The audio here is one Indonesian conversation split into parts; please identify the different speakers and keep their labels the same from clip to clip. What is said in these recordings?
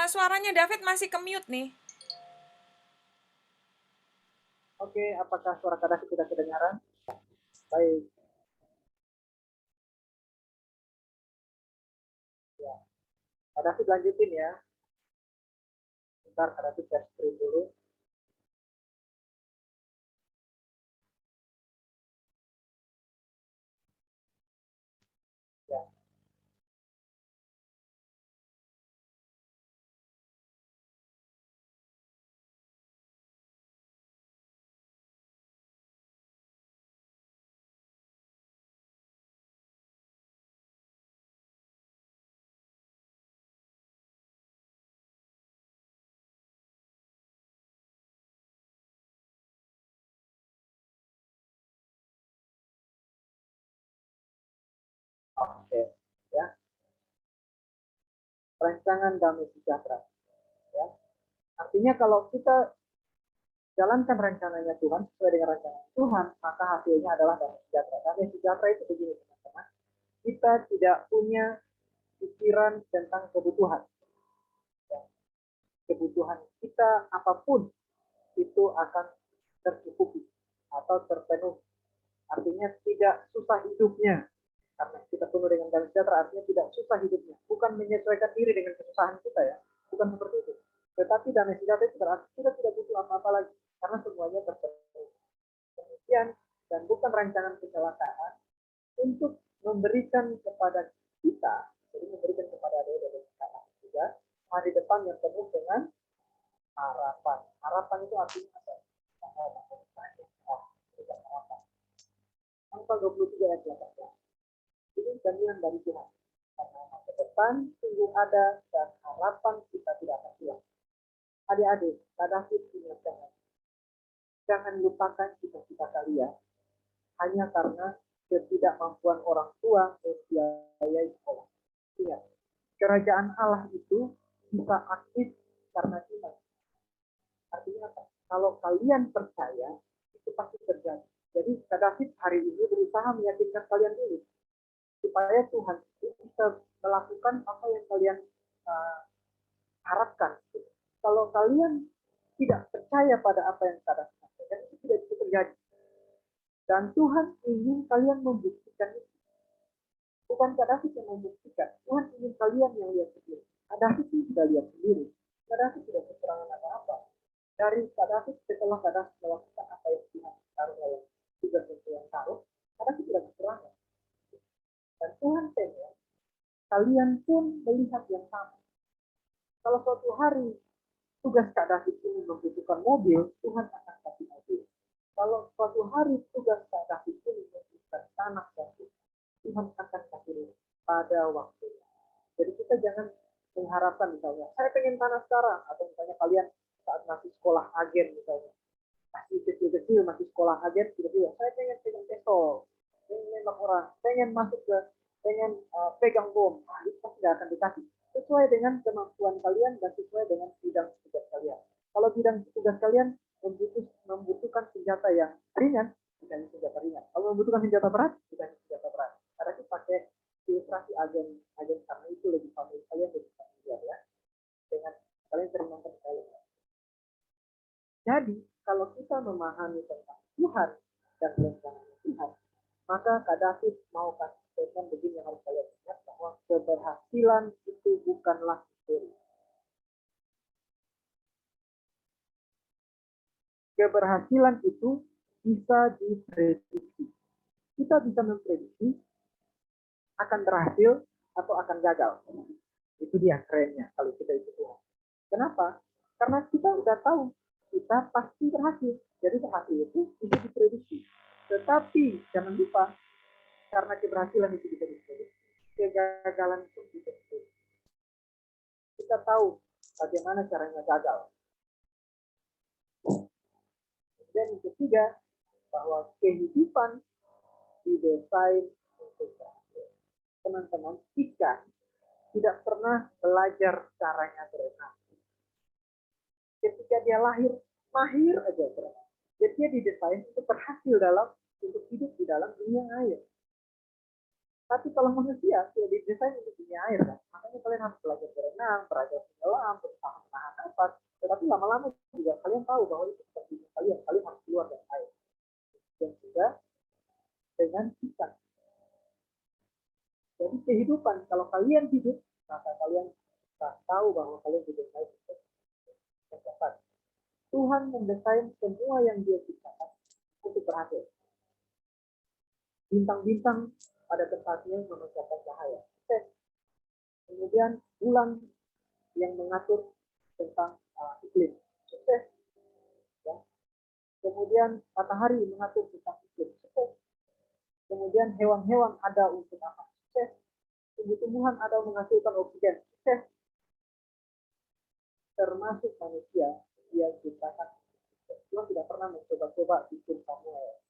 Speaker 1: Suaranya David masih ke-mute nih.
Speaker 2: Oke, apakah suara Kak sudah kedengaran? Baik, ya. Kak David lanjutin ya. Bentar, Kak David tes screen dulu. Ya, oke. Ya, rancangan damai sejahtera. Ya, artinya kalau kita jalankan rencananya Tuhan sesuai dengan rancangan Tuhan, maka hasilnya adalah damai sejahtera. Damai sejahtera itu begini teman-teman. Kita tidak punya pikiran tentang kebutuhan. Ya. Kebutuhan kita apapun itu akan tercukupi atau terpenuhi. Artinya tidak susah hidupnya. Karena kita penuh dengan damai sejahtera, artinya tidak susah hidupnya. Bukan menyesuaikan diri dengan kesusahan kita ya. Bukan seperti itu. Tetapi damai sejahtera itu berarti kita tidak butuh apa-apa lagi. Karena semuanya terpenuhi. Kemudian, dan bukan rancangan kecelakaan, untuk memberikan kepada kita, jadi memberikan kepada adik-adik kita juga, hari depan yang penuh dengan harapan. Harapan itu artinya apa? Harapan. Angka 23 ayat 18. Ini jaminan dari Tuhan. Karena masa depan sungguh ada dan harapan kita tidak akan hilang. Adik-adik, David ingatkan, jangan lupakan cita-cita kalian hanya karena ketidakmampuan orang tua membiayai sekolah. Ingat, kerajaan Allah itu bisa aktif karena iman. Artinya apa? Kalau kalian percaya, itu pasti terjadi. Jadi David hari ini berusaha meyakinkan kalian dulu supaya Tuhan bisa melakukan apa yang kalian uh, harapkan. Kalau kalian tidak percaya pada apa yang David sampaikan, itu tidak bisa terjadi. Dan Tuhan ingin kalian membuktikan itu. Bukan David yang membuktikan. Tuhan ingin kalian yang lihat sendiri. David itu sudah lihat sendiri. David tidak kekurangan apa-apa. Dari David setelah David melakukan apa yang Tuhan taruh dalam tugas yang Tuhan taruh, David tidak kekurangan. Dan Tuhan pengen kalian pun melihat yang sama. Kalau suatu hari tugas Kak David ini membutuhkan mobil, Tuhan akan kasih mobil. Kalau suatu hari tugas Kak David ini membutuhkan tanah dan Tuhan akan kasih pada waktunya. Jadi kita jangan mengharapkan misalnya, saya pengen tanah sekarang, atau misalnya kalian saat masih sekolah agen misalnya, masih kecil-kecil masih sekolah agen, tiba-tiba saya pengen pegang pistol, pengen nembak orang, pengen masuk ke, pengen pegang bom, nah, itu pasti tidak akan dikasih. Sesuai dengan kemampuan kalian dan sesuai dengan bidang tugas kalian. Kalau bidang tugas kalian membutuhkan senjata yang ringan, dikasih senjata ringan. Kalau membutuhkan senjata berat, dikasih senjata berat. Karena itu pakai ilustrasi agen karena itu lebih familiar, kalian lebih familiar ya dengan kalian sering nonton film. Jadi kalau kita memahami tentang Tuhan dan rencananya Tuhan, maka Kak David mau kasih statement begini yang harus kalian ingat, bahwa keberhasilan itu bukanlah misteri. Keberhasilan itu bisa diprediksi. Kita bisa memprediksi akan berhasil atau akan gagal. Itu dia kerennya kalau kita itu Tuhan. Kenapa? Karena kita udah tahu kita pasti berhasil. Jadi berhasil itu bisa diprediksi. Tetapi jangan lupa, karena keberhasilan itu bisa diprediksi, kegagalan itu bisa diprediksi. Kita tahu bagaimana caranya gagal. Dan yang ketiga, bahwa kehidupan didesain untuk berhasil. Teman-teman, ikan tidak pernah belajar caranya berenang. Ketika dia lahir, mahir aja berenang. Jadi dia didesain untuk berhasil untuk hidup di dalam dunia air. Tapi kalau manusia sudah didesain untuk dunia air kan, makanya kalian harus belajar berenang, belajar menyelam, berusaha menahan nafas. Tetapi lama-lama juga kalian tahu bahwa itu bukan dunia kalian, kalian harus keluar dari air. Dan juga dengan kita. Jadi kehidupan, kalau kalian hidup, maka kalian tahu bahwa kalian didesain untuk yang tepat. Tuhan mendesain semua yang Dia ciptakan untuk berhasil. Bintang-bintang pada tempatnya memancarkan cahaya. Kemudian bulan yang mengatur tentang iklim. Sukses. Ya. Kemudian matahari mengatur tentang iklim. Sukses. Kemudian hewan-hewan ada untuk apa? Sukses. Tumbuh-tumbuhan ada menghasilkan oksigen. Sukses. Termasuk manusia yang ciptakan. Tuhan tidak pernah mencoba-coba bikin Samuel.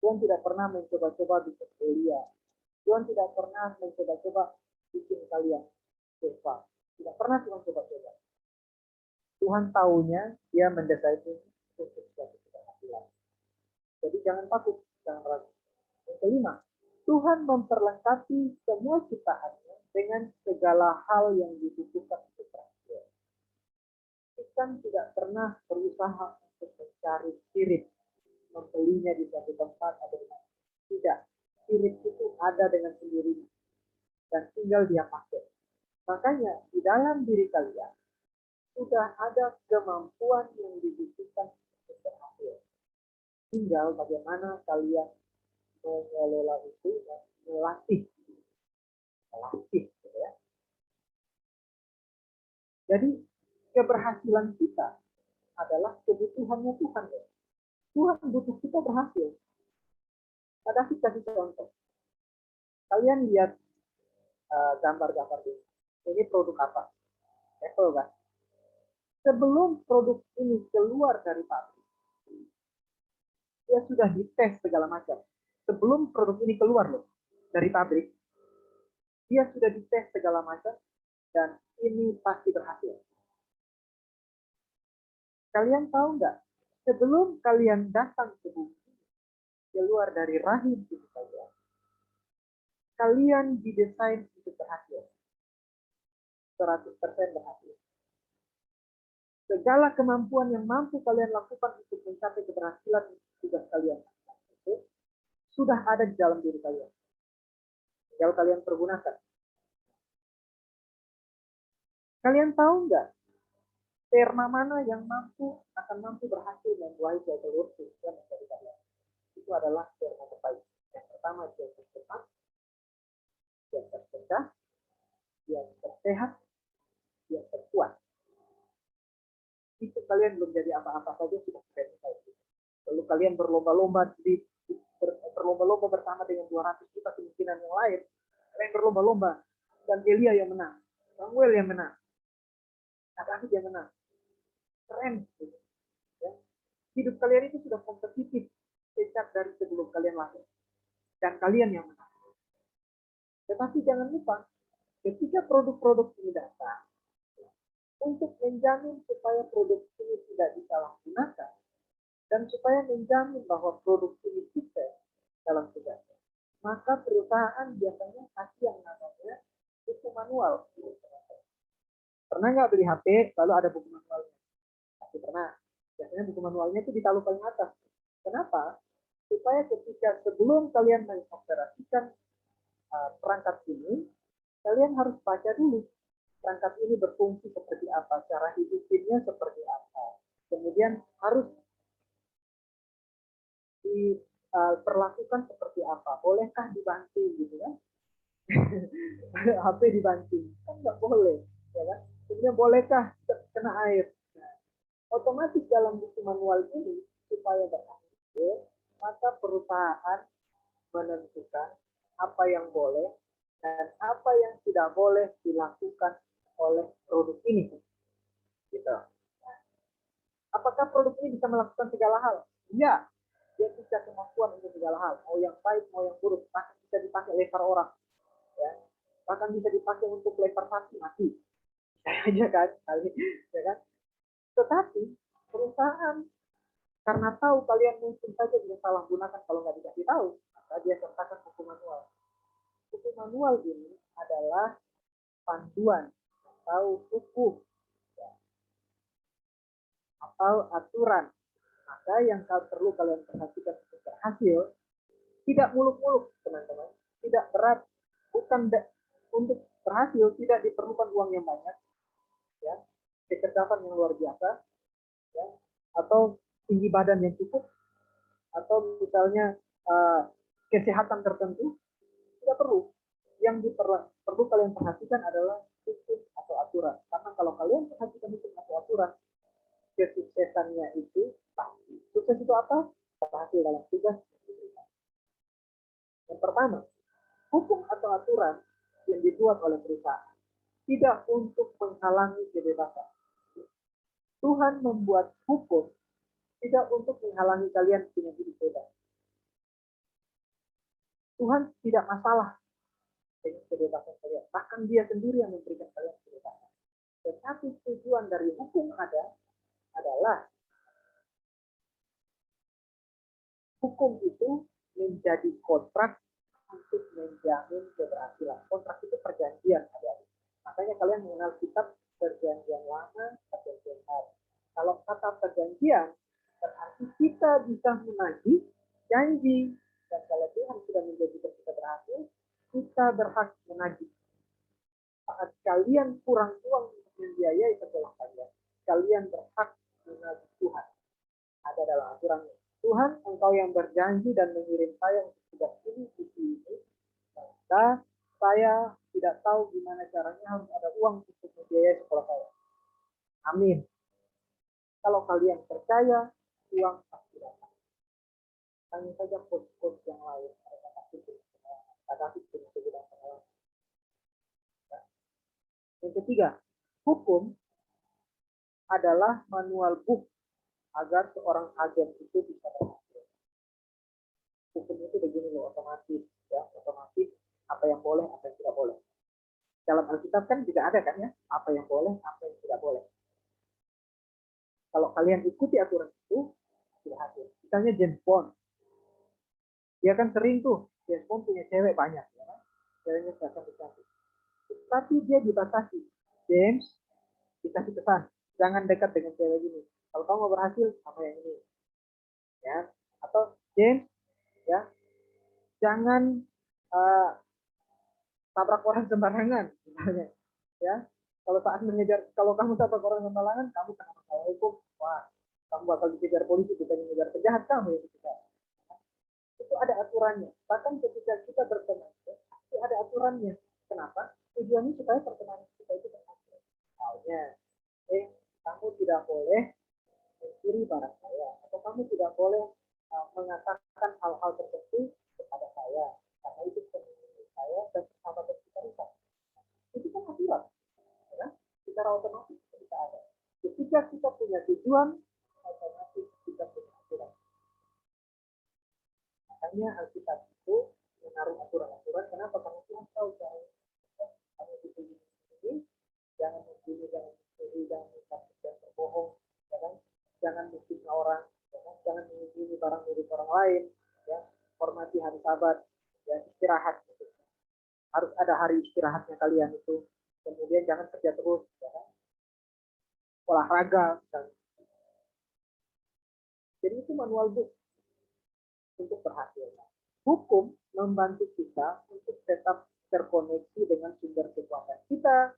Speaker 2: Tuhan tidak pernah mencoba-coba bikin Elia. Tuhan tidak pernah mencoba-coba bikin kalian. Eva. Tidak pernah Tuhan coba-coba. Tuhan tahunya Dia mendesain itu untuk suatu keberhasilan. Jadi jangan takut, jangan ragu. Yang kelima, Tuhan memperlengkapi semua ciptaannya dengan segala hal yang dibutuhkan untuk berhasil. Ikan tidak pernah berusaha untuk mencari sirip, membelinya di suatu tempat atau di mana. Tidak. Sirip itu ada dengan sendirinya dan tinggal dia pakai. Makanya di dalam diri kalian sudah ada kemampuan yang dibutuhkan untuk berhasil. Tinggal bagaimana kalian mengelola itu dan melatih. Gitu ya. Jadi keberhasilan kita adalah kebutuhannya Tuhan. Ya. Tuhan butuh kita berhasil. Ada kita kasih contoh. Kalian lihat gambar-gambar ini. Ini produk apa? Apple kan? Sebelum produk ini keluar dari pabrik, dia sudah dites segala macam. Sebelum produk ini keluar loh dari pabrik, dia sudah dites segala macam dan ini pasti berhasil. Kalian tahu nggak? Sebelum kalian datang ke bumi, keluar dari rahim ibu kalian didesain untuk berhasil. 100% berhasil. Segala kemampuan yang mampu kalian lakukan untuk mencapai keberhasilan tugas kalian itu sudah ada di dalam diri kalian. Tinggal kalian pergunakan. Kalian tahu nggak sperma mana yang akan mampu berhasil membuahi telur yang menjadi kalian? Itu adalah sperma terbaik. Yang pertama yang tercepat, yang tercegah, yang tersehat, yang terkuat. Itu kalian belum jadi apa-apa saja sudah keren. Lalu kalian berlomba-lomba bersama dengan 200 juta kemungkinan yang lain. Kalian berlomba-lomba dan Elia yang menang, Samuel yang menang, David yang menang. Keren. Ya. Hidup kalian itu sudah kompetitif sejak dari sebelum kalian lahir. Dan kalian yang menang. Tetapi jangan lupa, ketika produk-produk ini datang, untuk menjamin supaya produk ini tidak disalahgunakan, dan supaya menjamin bahwa produk ini sukses dalam tugasnya, maka perusahaan biasanya kasih yang namanya buku manual. Pernah nggak beli HP, lalu ada buku manualnya? Pasti pernah. Biasanya buku manualnya itu ditaruh paling atas. Kenapa? Supaya ketika sebelum kalian mengoperasikan perangkat ini, kalian harus baca dulu perangkat ini berfungsi seperti apa, cara hidupnya seperti apa. Kemudian harus diperlakukan seperti apa. Bolehkah dibanting gitu kan? HP dibanting kan nggak boleh, ya kan? Kemudian bolehkah kena air? Nah, otomatis dalam buku manual ini supaya berhasil, maka perusahaan menentukan apa yang boleh dan apa yang tidak boleh dilakukan oleh produk ini. Gitu. Nah, apakah produk ini bisa melakukan segala hal? Iya, dia bisa kemampuan untuk segala hal. Mau yang baik, mau yang buruk, bahkan bisa dipakai lempar orang. Ya. Bahkan bisa dipakai untuk lempar mati. Ya kan? Ya kan? Tetapi perusahaan karena tahu kalian mungkin saja bisa salah gunakan kalau nggak dikasih tahu, maka dia sertakan buku manual. manual ini adalah panduan atau hukum ya, atau aturan. Maka yang perlu kalian perhatikan untuk berhasil, tidak muluk-muluk, teman-teman. Tidak berat, bukan untuk berhasil tidak diperlukan uang yang banyak, ya, kecerdasan yang luar biasa, ya, atau tinggi badan yang cukup, atau misalnya kesehatan tertentu, tidak perlu. Yang perlu kalian perhatikan adalah hukum atau aturan. Karena kalau kalian perhatikan hukum atau aturan, kesuksesannya itu pasti. Sukses itu apa? Berhasil dalam tugas. Yang pertama, hukum atau aturan yang dibuat oleh perusahaan tidak untuk menghalangi kebebasan. Tuhan membuat hukum tidak untuk menghalangi kalian punya hidup bebas. Tuhan tidak masalah dengan kebebasan kalian. Bahkan dia sendiri yang memberikan kalian kebebasan. Tetapi tujuan dari hukum adalah hukum itu menjadi kontrak untuk menjamin keberhasilan. Kontrak itu perjanjian. Makanya kalian mengenal kitab perjanjian lama, perjanjian baru. Kalau kata perjanjian, berarti kita bisa menagih janji. Dan kalau Tuhan sudah menjadikan kita berhasil, kita berhak menagih. Saat kalian kurang uang untuk membiayai sekolah kalian, kalian berhak menagih Tuhan. Ada dalam aturannya. Tuhan, engkau yang berjanji dan mengirim saya untuk tugas ini, maka saya tidak tahu gimana caranya harus ada uang untuk membiayai sekolah saya. Amin. Kalau kalian percaya, uang pasti datang. Tanya saja coach-coach yang lain. Yang ketiga, hukum adalah manual book agar seorang agen itu bisa berhasil. Hukum itu begini loh, otomatis, ya, otomatis apa yang boleh, apa yang tidak boleh. Dalam Alkitab kan juga ada kan ya, apa yang boleh, apa yang tidak boleh. Kalau kalian ikuti aturan itu, berhasil. Misalnya James Bond, dia kan sering tuh, James Bond punya cewek banyak, ya kan? Ceweknya cantik-cantik. Tapi dia dibatasi. James, dikasih pesan, jangan dekat dengan cewek ini. Kalau kamu mau berhasil, sama yang ini. Ya, atau James, ya, jangan tabrak orang sembarangan, misalnya. Ya, kalau kamu tabrak orang sembarangan, kamu kena masalah hukum. Wah, kamu bakal dikejar polisi, bukan mengejar penjahat kamu yang dikejar. Itu ada aturannya. Bahkan ketika kita berteman, itu ada aturannya. Kenapa? Tujuannya supaya pertemanan kita itu berhasil. Misalnya, kamu tidak boleh mencuri barang saya, atau kamu tidak boleh mengatakan hal-hal tertentu kepada saya, karena itu pemilik saya dan sahabat kita rusak. Itu kan aturan, ya? Secara otomatis kita ada. Ketika kita punya tujuan, otomatis kita punya aturan. Makanya Alkitab itu menaruh aturan-aturan. Kenapa? Karena Tuhan tahu cara kamu itu ini, jangan membunuh, jangan mencuri, jangan mencuri, jangan berbohong, jangan memfitnah orang, jangan mengunjungi barang milik orang lain, ya, hormati hari Sabat, ya, istirahat. Gitu. Harus ada hari istirahatnya kalian itu. Kemudian jangan kerja terus, ya, olahraga. Misalnya. Jadi itu manual book untuk berhasil. Hukum membantu kita untuk tetap terkoneksi dengan sumber kekuatan kita,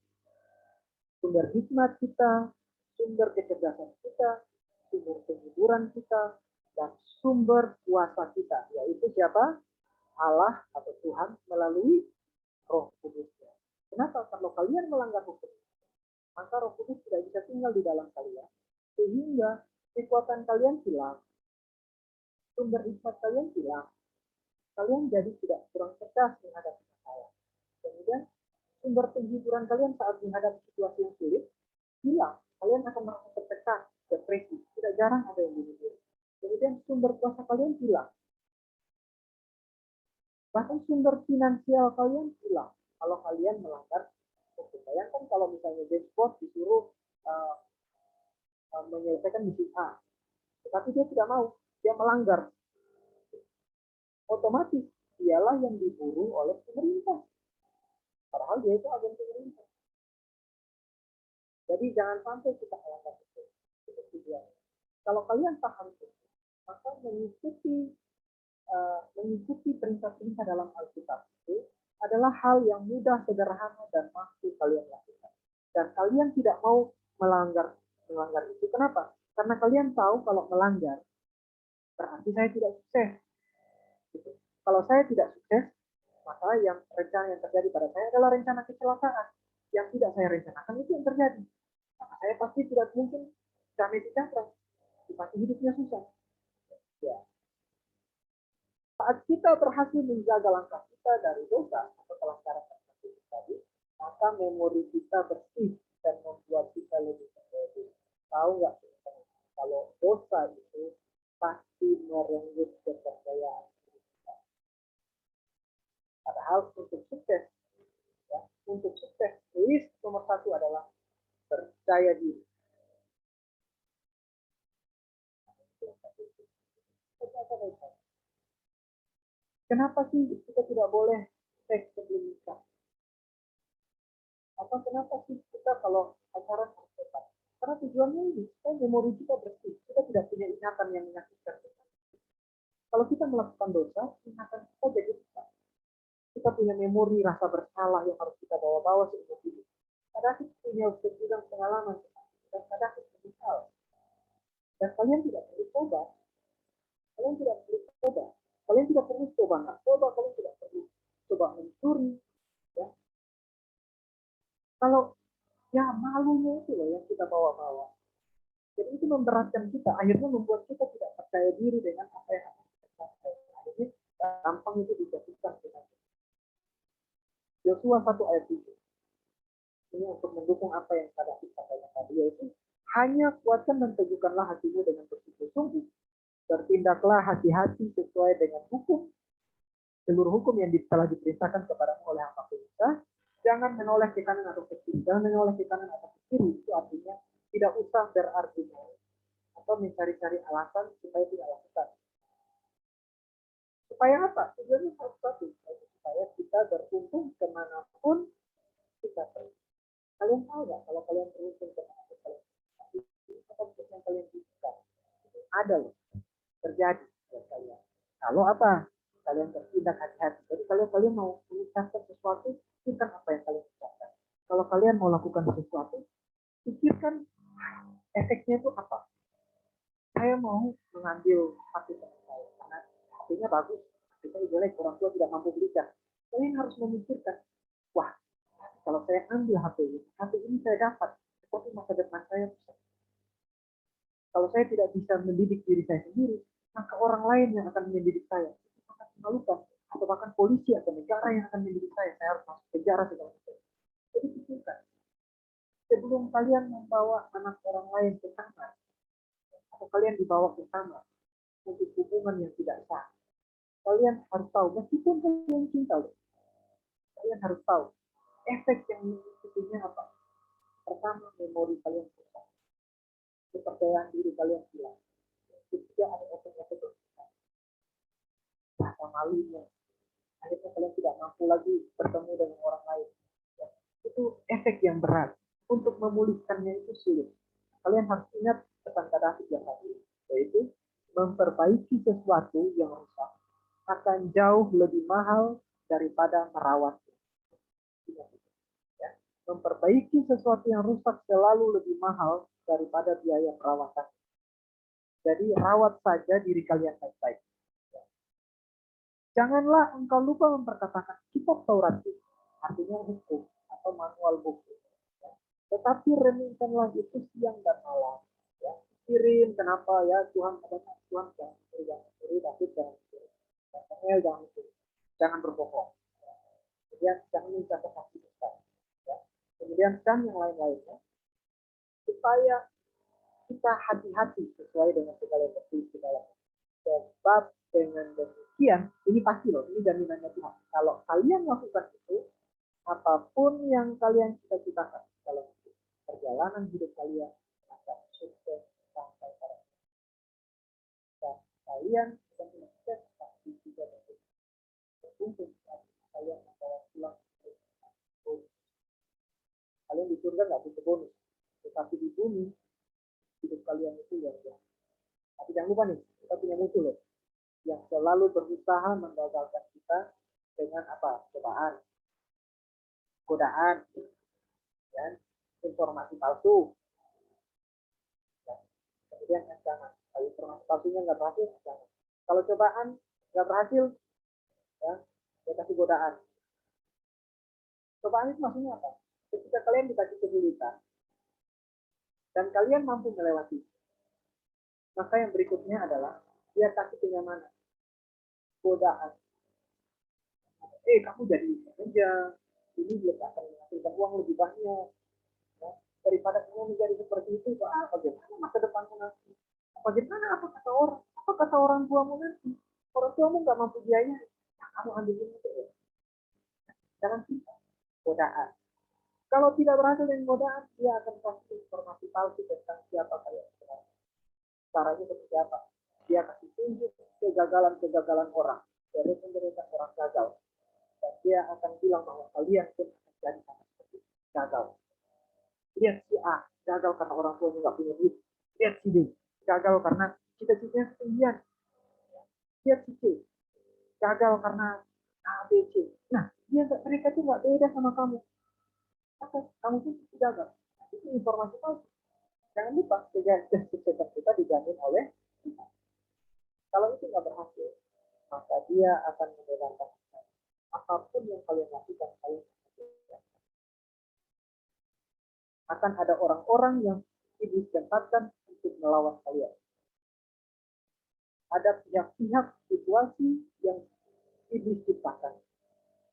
Speaker 2: sumber hikmat kita, sumber kecerdasan kita, sumber penghiburan kita, dan sumber kuasa kita, yaitu siapa? Allah atau Tuhan melalui Roh Kudus. Kenapa? Kalau kalian melanggar hukum, maka Roh Kudus tidak bisa tinggal di dalam kalian, sehingga kekuatan kalian hilang, sumber hikmat kalian hilang, kalian jadi tidak kurang cerdas menghadapi masalah. Kemudian sumber penghiburan kalian saat menghadapi situasi yang sulit hilang, kalian akan merasa tertekan, depresi, tidak jarang ada yang menghibur. Kemudian sumber kuasa kalian hilang, bahkan sumber finansial kalian hilang kalau kalian melanggar hukum. Bayangkan kalau misalnya James Bond disuruh menyelesaikan misi A, tetapi dia tidak mau, dia melanggar, otomatis dialah yang diburu oleh pemerintah. Padahal dia itu agen pemerintah. Jadi jangan sampai kita melanggar itu. Itu tujuan. Kalau kalian paham itu, maka mengikuti perintah-perintah dalam Alkitab itu adalah hal yang mudah, sederhana, dan mampu kalian lakukan. Dan kalian tidak mau melanggar itu. Kenapa? Karena kalian tahu kalau melanggar berarti saya tidak sukses. Gitu. Kalau saya tidak sukses, maka rencana yang terjadi pada saya adalah rencana kecelakaan. Yang tidak saya rencanakan itu yang terjadi. Maka saya pasti tidak mungkin damai sejahtera. Pasti hidupnya susah. Ya. Saat kita berhasil menjaga langkah kita dari dosa atau pelanggaran tertentu tadi, maka memori kita bersih dan membuat kita lebih percaya. Tahu nggak? Kalau dosa itu pasti merenggut kepercayaan. Padahal untuk sukses, ya, list nomor 1 adalah percaya diri. Kenapa sih kita tidak boleh seks sebelum nikah? Atau kenapa sih kita kalau pacaran harus cepat? Karena tujuannya ini, kan memori kita bersih. Kita tidak punya ingatan yang menyakitkan kita. Kalau kita melakukan dosa, ingatan kita jadi besar. Kita punya memori rasa bersalah yang harus kita bawa-bawa seumur hidup. Kadang kita punya segudang pengalaman dan kadang kita menyesal. Dan kalian tidak perlu coba. Kalian tidak perlu coba. Kalian tidak perlu coba narkoba. Kalian tidak perlu coba mencuri. Ya. Kalau ya malunya itu loh yang kita bawa-bawa. Jadi itu memberatkan kita. Akhirnya membuat kita tidak percaya diri dengan apa yang akan kita capai. Akhirnya gampang itu dijatuhkan dengan Yosua 1 ayat 7. Ini untuk mendukung apa yang pada kita sampaikan tadi, yaitu hanya kuatkan dan teguhkanlah hatimu dengan bersungguh-sungguh. Bertindaklah hati-hati sesuai dengan seluruh hukum yang telah diperintahkan kepadamu oleh hamba Musa. Jangan menoleh ke kanan atau ke kiri. Jangan menoleh ke kanan atau ke kiri. Itu artinya tidak usah berargumen atau mencari-cari alasan supaya tidak lakukan. Supaya apa? Tujuannya satu, supaya kita beruntung kemanapun kita pergi. Kalian tahu nggak kalau kalian beruntung kemanapun kalian pergi, apa yang kalian butuhkan? Ada loh, terjadi buat kalian. Kalau apa? Kalian bertindak hati-hati. Jadi kalau kalian mau mengucapkan sesuatu, pikirkan apa yang kalian ucapkan. Kalau kalian mau lakukan sesuatu, pikirkan efeknya itu apa. Saya mau mengambil HP teman saya karena HP-nya bagus, HP-nya jelek, orang tua tidak mampu belikan. Kalian harus memikirkan, wah, kalau saya ambil HP ini saya dapat, tapi masa depan saya bisa. Kalau saya tidak bisa mendidik diri saya sendiri, maka orang lain yang akan mendidik saya. Itu akan memalukan. Atau bahkan polisi atau negara yang akan mendidik saya. Saya harus masuk penjara segala macam. Jadi pikirkan. Sebelum kalian membawa anak orang lain ke sana, atau kalian dibawa ke sana untuk hubungan yang tidak sah, kalian harus tahu, meskipun kalian cinta, kalian harus tahu efek yang mengikutinya apa. Pertama, memori kalian rusak, kepercayaan diri kalian hilang. Ketiga, ada efek-efek berikutnya, rasa malunya. Akhirnya kalian tidak mampu lagi bertemu dengan orang lain. Ya, itu efek yang berat. Untuk memulihkannya itu sulit. Kalian harus ingat pesan David yang tadi, yaitu memperbaiki sesuatu yang rusak akan jauh lebih mahal daripada merawat. Ya. Memperbaiki sesuatu yang rusak selalu lebih mahal daripada biaya perawatan. Jadi rawat saja diri kalian baik-baik. Ya. Janganlah engkau lupa memperkatakan kitab Taurat itu, artinya hukum atau manual buku. Ya. Tetapi renungkanlah itu siang dan malam. Ya. Pikirin kenapa ya Tuhan katanya Tuhan jangan curi, David jangan curi, Samuel jangan curi, jangan berbohong. Kemudian jangan mencapai saksi besar. Ya. Kemudian dan yang lain-lainnya supaya kita hati-hati sesuai dengan segala yang tertulis di dalam. Sebab dengan demikian, ini pasti loh, ini jaminannya Tuhan. Kalau kalian lakukan itu, apapun yang kalian cita-citakan dalam perjalanan hidup kalian akan sukses sampai pada dan kalian akan sukses pasti juga beruntung saat kalian membawa pulang bumi, hidup kalian itu luar biasa. Tapi jangan lupa nih, kita punya musuh loh, yang selalu berusaha menggagalkan kita dengan apa? Cobaan, godaan, dan informasi palsu. Ya. Kemudian ancaman. Kalau informasi palsunya nggak berhasil, ancaman. Kalau cobaan nggak berhasil, ya, dia kasih godaan. Cobaan itu maksudnya apa? Ketika kalian dikasih kesulitan dan kalian mampu melewati, maka yang berikutnya adalah dia kasih kenyamanan, godaan. Kamu jadi kerja, ini dia akan menghasilkan uang lebih banyak. Ya. Daripada kamu menjadi seperti itu, bagaimana masa depanmu nanti? Bagaimana apa kata orang? Apa kata orang tuamu nanti? Orang tuamu nggak mampu biayanya, ya, kamu ambil ini. Jangan kita godaan. Kalau tidak berhasil dengan godaan, dia akan kasih informasi palsu tentang siapa kalian sebenarnya. Caranya seperti apa? Dia kasih tunjuk kegagalan-kegagalan orang. Dari penderita orang gagal. Dan dia akan bilang bahwa kalian pun akan jadi sama seperti gagal. Lihat si A, gagal karena orang tuanya nggak punya duit. Lihat si B, gagal karena cita-citanya ketinggian. Lihat si C, gagal karena A, B, C. Nah, mereka itu nggak beda sama kamu. Kamu pun gagal. Itu informasi palsu. Jangan lupa, kesuksesan kita dijamin oleh kita. Kalau itu nggak berhasil, maka dia akan mendengarkan apapun yang kalian lakukan, kalian akan ada orang-orang yang iblis tempatkan untuk melawan kalian. Ada pihak-pihak situasi yang iblis ciptakan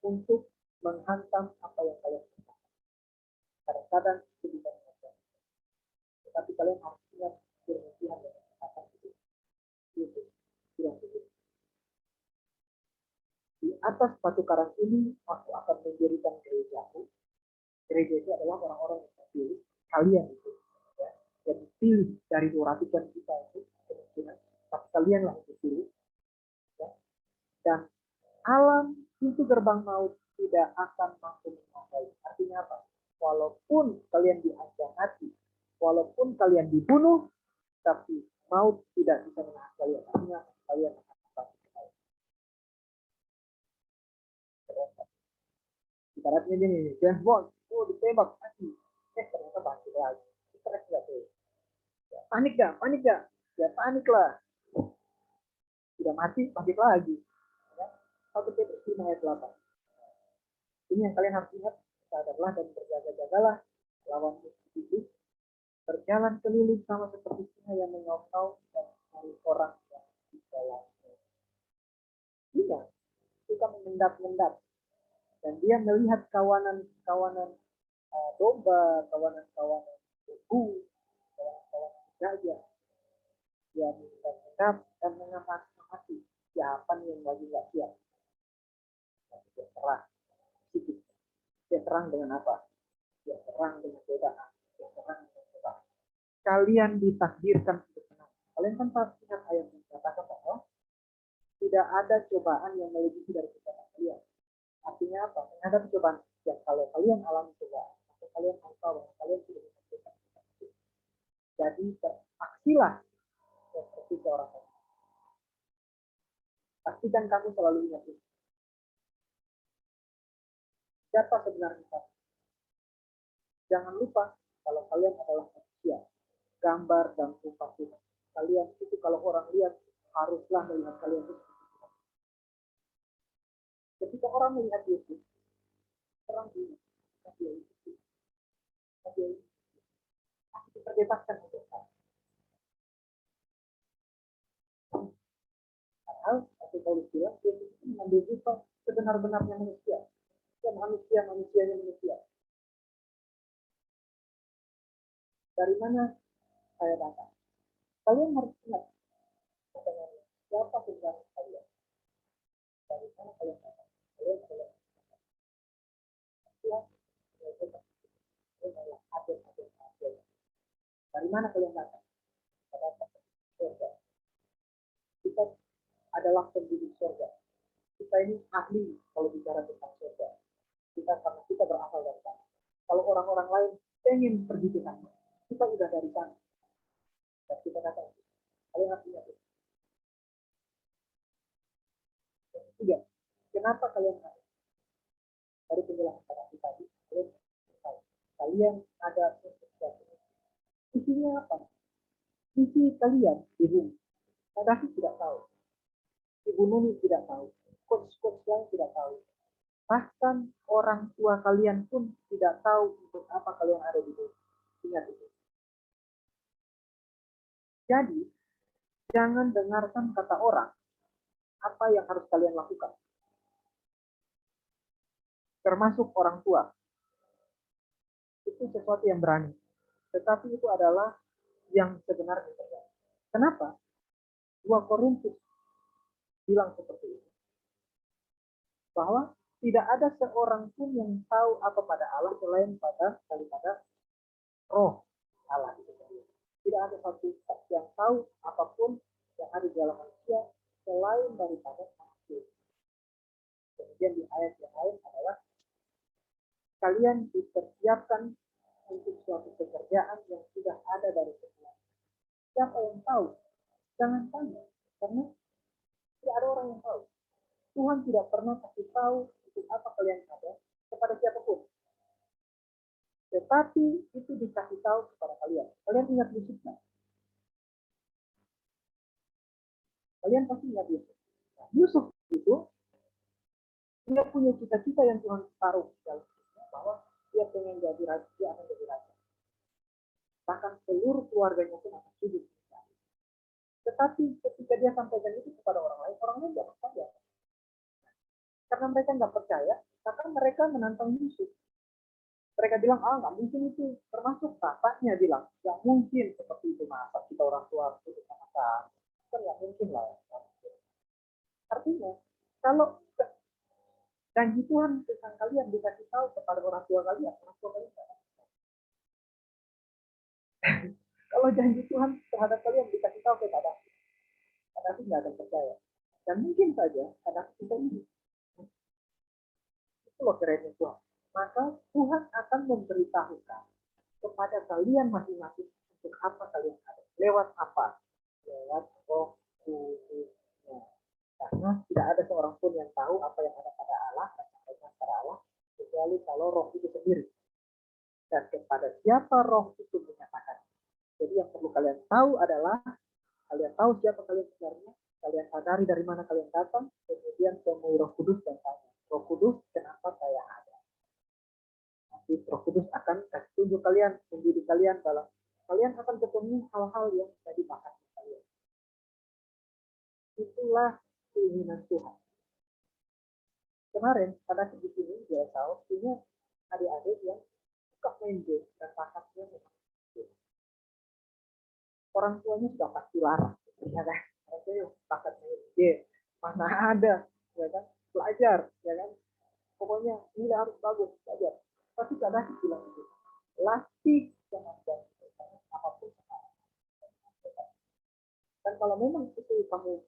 Speaker 2: untuk menghantam apa yang kalian lakukan. Kadang-kadang itu bisa menghantam. Tetapi kalian harus ingat firman Tuhan yang mengatakan itu. Yesus bilang begitu. Di atas batu karang ini aku akan mendirikan gerejaku. Gereja itu adalah orang-orang yang terpilih, kalian itu, ya, yang dipilih dari 200-an juta itu kemungkinan, tapi kalianlah yang dipilih, ya. Dan alam pintu gerbang maut tidak akan mampu menguasai. Artinya apa? Walaupun kalian diancam mati, walaupun kalian dibunuh, tapi maut tidak bisa menahan kalian. Artinya kalian akan mati. Ibaratnya gini, James Bond, ditembak mati, ternyata bangkit lagi. Stres nggak tuh? Ya, panik gak? Ya panik lah. Sudah mati, bangkit lagi. Ya. 1 Petrus 5 ayat 8. Ini yang kalian harus ingat, sadarlah dan berjaga-jagalah lawan iblis, berjalan keliling sama seperti singa yang mengaum-ngaum dan mencari orang yang di dalamnya. Dia suka mengendap-endap dan dia melihat kawanan-kawanan domba, kawanan-kawanan kubu, kawanan-kawanan gajah. Dia mengendap dan mengamati siapa yang lagi nggak siap. Dia serang sedikit. Dia serang dengan apa? Dia serang dengan godaan. Dia serang dengan godaan. Kalian ditakdirkan untuk menang. Kalian kan pasti ingat ayat yang mengatakan bahwa tidak ada cobaan yang melebihi dari kekuatan kalian. Artinya apa? Menghadapi cobaan yang kalau kalian alami cobaan, maka kalian akan tahu bahwa kalian sudah ditakdirkan. Jadi beraksilah seperti seorang pemenang. Pastikan kamu selalu ingat itu. Siapa sebenarnya kamu? Jangan lupa kalau kalian adalah manusia, gambar dan rupa Tuhan. Kalian itu kalau orang lihat haruslah melihat kalian itu. Ketika orang melihat Yesus, orang ini, dia itu, aku dibebaskan untuk kamu. Padahal, aku Paulus bilang, Yesus itu mengambil rupa sebenar-benarnya manusia. Dan manusianya manusia. Dari mana saya datang? Kalian harus ingat siapa sebenarnya kalian. Dari mana kalian datang? Kalian adalah dari mana kalian datang? Surga. Kita adalah penduduk surga. Kita ini ahli kalau bicara tentang surga. Karena kita berasal dari sana. Kalau orang-orang lain pengen pergi ke sana, Kita udah dari sana. Dan kita kata, kalian harus ingat itu. Yang ketiga, kenapa kalian harus? Dari penjelasan tadi, kalian ada sesuatu. Isinya apa? Isi kalian di bumi. Kadafi tidak tahu. Ibu Nuni tidak tahu. Coach-coach lain tidak tahu. Bahkan orang tua kalian pun tidak tahu untuk apa kalian ada di bumi. Ingat itu. Jadi, jangan dengarkan kata orang apa yang harus kalian lakukan. Termasuk orang tua. Itu sesuatu yang berani. Tetapi itu adalah yang sebenarnya terjadi. Kenapa? 2 Korintus bilang seperti itu. Bahwa tidak ada seorang pun yang tahu apa pada Allah selain daripada roh Allah itu sendiri. Tidak ada satu yang tahu apapun yang ada di dalam manusia selain daripada manusia. Kemudian di ayat yang lain adalah kalian dipersiapkan untuk suatu pekerjaan yang sudah ada dari sebelumnya. Siapa yang tahu? Jangan tanya, karena tidak ada orang yang tahu. Tuhan tidak pernah kasih tahu untuk apa kalian ada kepada siapapun. Tetapi itu dikasih tahu kepada kalian. Kalian ingat Yusuf kan? Kalian pasti ingat Yusuf. Nah, Yusuf itu dia punya cita-cita yang Tuhan taruh dalam hidupnya, bahwa dia pengen jadi raja, dia akan jadi raja. Bahkan seluruh keluarganya pun akan sujud. Tetapi ketika dia sampaikan itu kepada orang lain tidak percaya. Karena mereka nggak percaya, maka mereka menantang Yusuf. Mereka bilang, nggak mungkin itu. Termasuk bapaknya bilang, nggak mungkin seperti itu. Masa kita orang tua itu sama-sama. Kan nggak mungkin lah. Artinya, kalau janji Tuhan tentang kalian dikasih tahu kepada orang tua kalian tidak. Kalau janji Tuhan terhadap kalian dikasih tahu kepada Kadafi nggak akan percaya. Dan mungkin saja Kadafi kita ini. Itu loh kerennya Tuhan. Maka Tuhan akan memberitahukan kepada kalian masing-masing untuk apa kalian ada. Lewat apa? Lewat Roh Kudusnya. Karena tidak ada seorang pun yang tahu apa yang ada pada Allah dan pada Allah kecuali kalau Roh itu sendiri. Dan kepada siapa Roh itu menyatakan. Jadi yang perlu kalian tahu adalah kalian tahu siapa kalian sebenarnya, kalian sadari dari mana kalian datang, kemudian temui Roh Kudus dan tanya, Roh Kudus, kenapa saya ada? Nanti Roh Kudus akan kasih tunjuk kalian, mendidik kalian dalam kalian akan ketemu hal-hal yang jadi bakat kalian. Itulah keinginan Tuhan. Kemarin pada di sini dia tahu punya adik-adik yang suka main game dan bakatnya memang orang tuanya sudah pasti larang, ya kan? Orang tuanya bakat main game, mana ada, ya kan? Belajar, ya kan? Pokoknya ini harus bagus, belajar. Tapi kadang bilang gitu, latih kemampuan apapun sekarang. Dan kalau memang itu kamu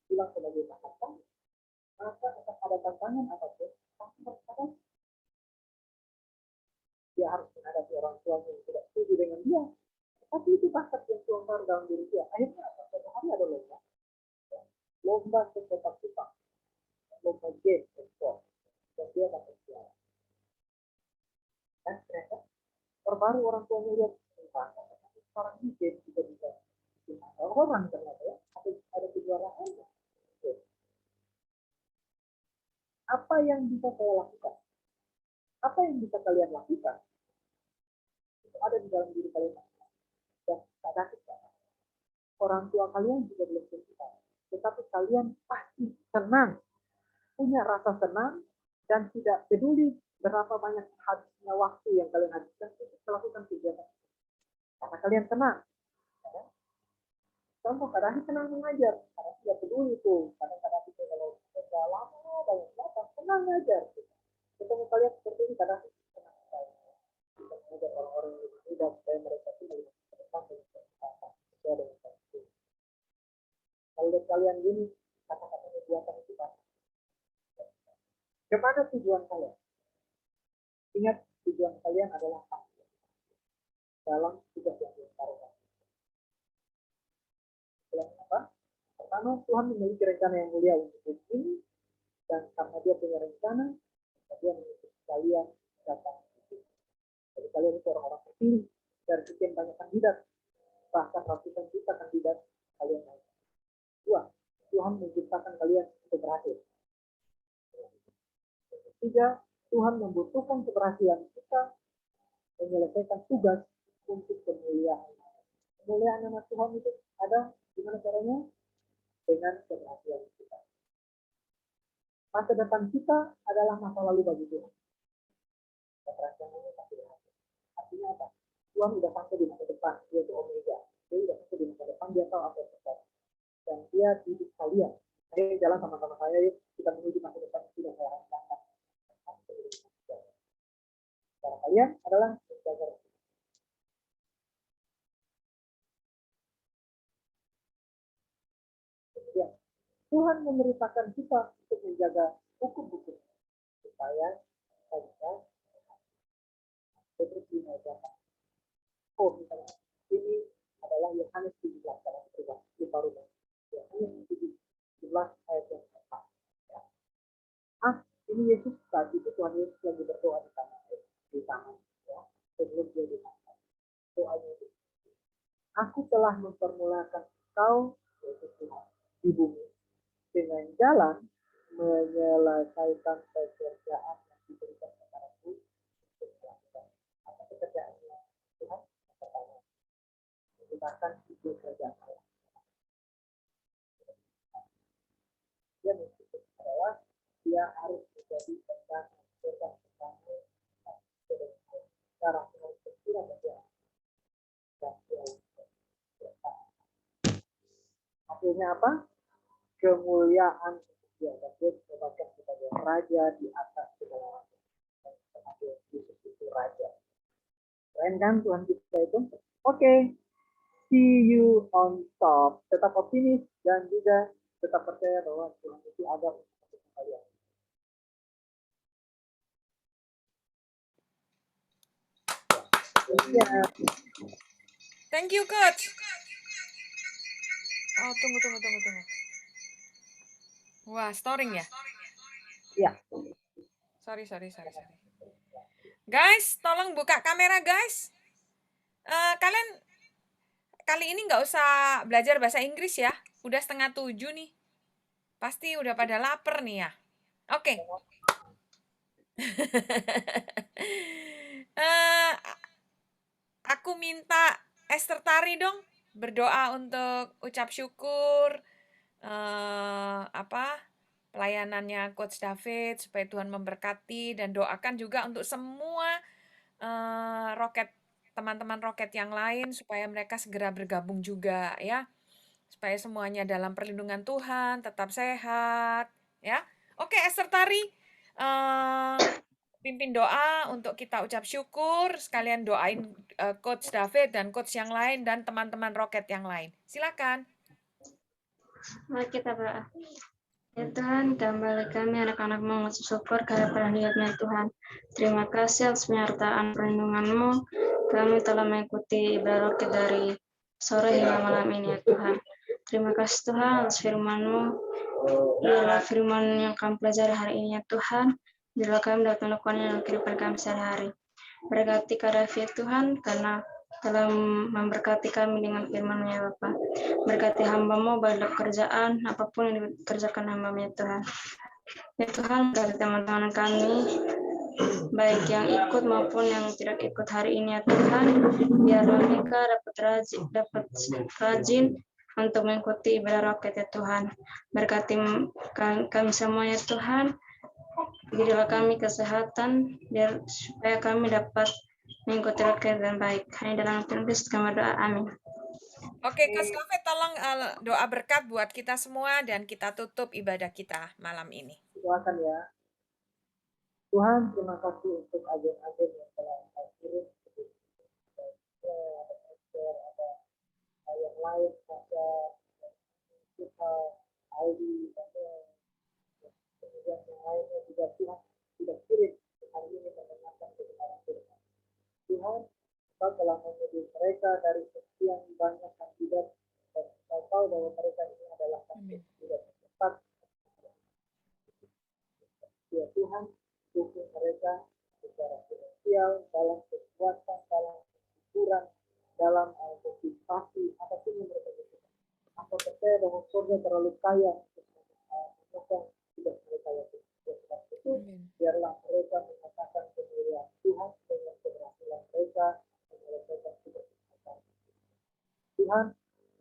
Speaker 2: bilang sebagai bakat kamu, maka akan ada tantangan apapun, pasti berkata dia harus menghadapi orang tuanya yang tidak setuju dengan dia. Tapi itu bakat yang Tuhan taruh dalam diri dia. Akhirnya apa? Suatu hari ada lomba. Lomba sepak takraw, lomba game, sport. Dan dia dapat juara. Dan ternyata terbaru orang tua melihat sekarang ini game juga bisa orang ternyata ya. Ada kejuaraan. Apa yang bisa saya lakukan? Apa yang bisa kalian lakukan? Itu ada di dalam diri kalian. Dan ada kita. Orang tua kalian juga belum tentu tahu. Tetapi kalian pasti senang. Punya rasa senang dan tidak peduli berapa banyak habisnya waktu yang kalian habiskan untuk melakukan kegiatan. Karena kalian senang. Ya. Contoh, kadang senang mengajar. Karena tidak peduli itu. Kadang-kadang itu kalau sudah lama, banyak datang, senang mengajar. Ketemu kalian seperti ini, kadang senang sekali. Kita mengajar orang-orang yang muda supaya mereka itu lebih depan dengan kesempatan. Sesuai dengan kesempatan. Kalau lihat kalian gini, kata-katanya buatan itu kan. Kemana tujuan kalian? Ingat, tujuan kalian adalah pasti. dalam tugas yang diantarkan. Apa? Pertama, Tuhan memiliki rencana yang mulia untuk bumi ini, dan karena dia punya rencana, dia mengutus kalian datang. Jadi kalian itu orang-orang terpilih dari sekian banyak kandidat, bahkan ratusan juta kandidat kalian naik. Dua, Tuhan menciptakan kalian untuk berhasil. Tiga, Tuhan membutuhkan keberhasilan kita menyelesaikan tugas untuk kemuliaan. Kemuliaan nama Tuhan itu ada gimana caranya? Dengan keberhasilan kita. Masa depan kita adalah masa lalu bagi Tuhan. Keberhasilan ini pasti berhasil. Artinya apa? Tuhan sudah sampai di masa depan, yaitu Omega. Dia sudah sampai di masa depan, dia tahu apa yang terjadi. Dan dia didik kalian. Ayo jalan sama-sama saya, yuk kita menuju masa depan sudah saya rancangkan. Cara kalian adalah menjaga. Kemudian Tuhan memerintahkan kita untuk menjaga hukum-hukum supaya kita seperti menjaga. Oh, misalnya ini adalah Yohanes 17 ayat 13 di Paruman. Yohanes 17 ayat 4. Ya. Ini Yesus saat itu Tuhan Yesus lagi berdoa di tangan, ya, sebelum dia diangkat. Doanya itu, aku telah mempermulakan kau, yaitu Tuhan, di bumi dengan jalan menyelesaikan pekerjaan yang diberikan kepadaku untuk melakukan. Apa pekerjaannya Tuhan? Pertama, menggunakan ide kerjaan Allah. Dia menunjukkan adalah dia harus menjadi pegang cara menentukan dia. Hasilnya apa? Kemuliaan dia. Dia disebutkan sebagai raja di atas segala raja. Dan sebagai Yesus itu raja. Keren kan Tuhan kita itu? Oke. See you on top. Tetap optimis dan juga tetap percaya bahwa Tuhan itu ada untuk kalian.
Speaker 1: Ya. Thank you, Coach. Oh, tunggu. Wah, storing ya?
Speaker 2: Iya.
Speaker 1: Sorry. Guys, tolong buka kamera, guys. Kalian kali ini nggak usah belajar bahasa Inggris ya. Udah 6:30 nih. Pasti udah pada lapar nih ya. Oke. Aku minta Esther Tari dong berdoa untuk ucap syukur pelayanannya Coach David supaya Tuhan memberkati, dan doakan juga untuk semua teman-teman roket yang lain supaya mereka segera bergabung juga ya. Supaya semuanya dalam perlindungan Tuhan, tetap sehat ya. Oke, Esther Tari pimpin doa untuk kita ucap syukur, sekalian doain Coach David dan Coach yang lain dan teman-teman roket yang lain. Silakan.
Speaker 3: Mari kita berdoa. Ya Tuhan, kembali kami anak-anak mengucap syukur karena perhatian Tuhan. Terima kasih atas penyertaan perlindungan-Mu. Kami telah mengikuti ibadah roket dari sore hingga malam ini ya Tuhan. Terima kasih Tuhan atas firman-Mu. Ialah firman yang kami pelajari hari ini ya Tuhan. Bila kami dapat melakukannya dalam kehidupan kami sehari-hari. Berkati Kak David Tuhan, karena telah memberkati kami dengan firman-Mu ya Bapa. Berkati hamba-Mu baik dalam pekerjaan, apapun yang dikerjakan hamba-Mu ya Tuhan. Ya Tuhan, berkati teman-teman kami, baik yang ikut maupun yang tidak ikut hari ini ya Tuhan. Biar mereka dapat rajin untuk mengikuti ibadah roket ya Tuhan. Berkati kami semua ya Tuhan. Berilah kami kesehatan biar supaya kami dapat mengikuti roket dengan baik. Hanya dalam Tuhan Yesus kami berdoa. Amin.
Speaker 1: Oke, Coach David tolong doa berkat buat kita semua dan kita tutup ibadah kita malam ini.
Speaker 2: Doakan ya. Tuhan, terima kasih untuk agen-agen yang telah Engkau kirim. Ada yang lain, ada kita, Aldi, kemudian yang lainnya juga Tuhan sudah kirim hari ini mendengarkan kebenaran Tuhan. Tuhan, Engkau telah memilih mereka dari sekian banyak kandidat dan Engkau tahu bahwa mereka ini adalah kandidat yang tepat. Ya Tuhan, dukung mereka secara finansial, dalam kekuatan, dalam kesyukuran, dalam motivasi, apapun yang mereka butuhkan. Aku percaya bahwa surga terlalu kaya untuk menyokong tidak mereka yang sebab itu, biarlah mereka mengatakan kemuliaan Tuhan dengan keberhasilan mereka menyelesaikan tugas mereka. Tuhan,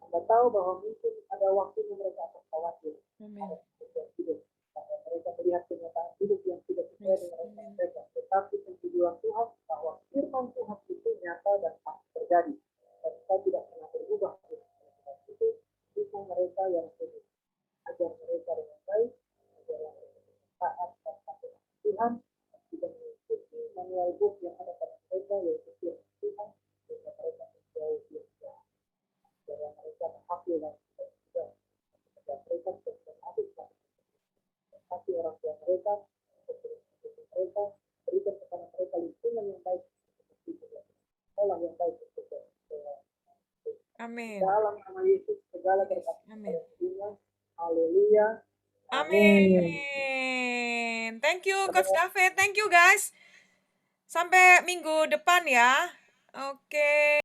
Speaker 2: Anda tahu bahwa mungkin ada waktu mereka akan khawatir, ada kebutuhan hidup, karena mereka melihat kenyataan hidup yang tidak sesuai dengan rencana mereka. Tetapi tujuan Tuhan bahwa firman Tuhan itu nyata dan pasti terjadi, dan kita tidak pernah berubah. Itu dukung mereka yang sulit, ajar mereka dengan baik, ajarlah mereka taat dan takut Tuhan, dan juga mengikuti manual book yang ada pada mereka, yaitu firman Tuhan, sehingga mereka menjauh yang jahat. Biarlah mereka menghafal dan juga mereka sudah habis kasih orang tua mereka, mereka berikan kepada mereka lingkungan yang baik sekolah yang baik untuk
Speaker 1: Amin.
Speaker 2: dalam nama Yesus segala berkat
Speaker 1: Amin.
Speaker 2: haleluya.
Speaker 1: Amin. Thank you Coach David, thank you guys. Sampai minggu depan ya. Oke.